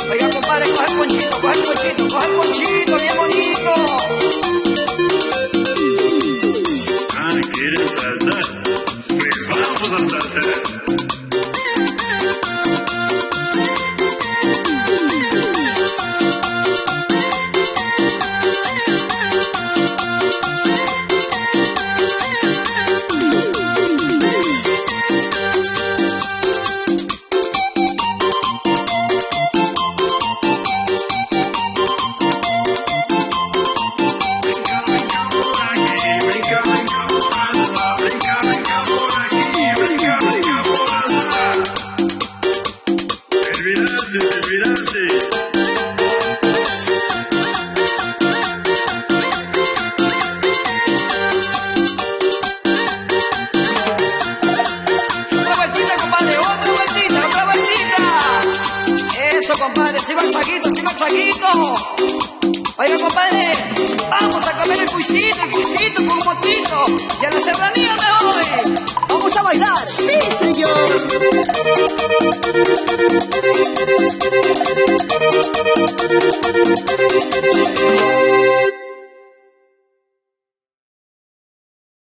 Oiga, compadre, coge el ponchito, coge el ponchito, coge el ponchito, bien bonito. Ah, ¿quieren saltar? Pues vamos a saltar. Servirase. Otra vueltita, compadre, otra vueltita, otra vueltita. Eso, compadre, siga el chaguito, siga el chaguito. Oiga, compadre, vamos a comer el cuisito con motito. Y a la serranía me voy. ¡Vamos a bailar! ¡Sí, señor!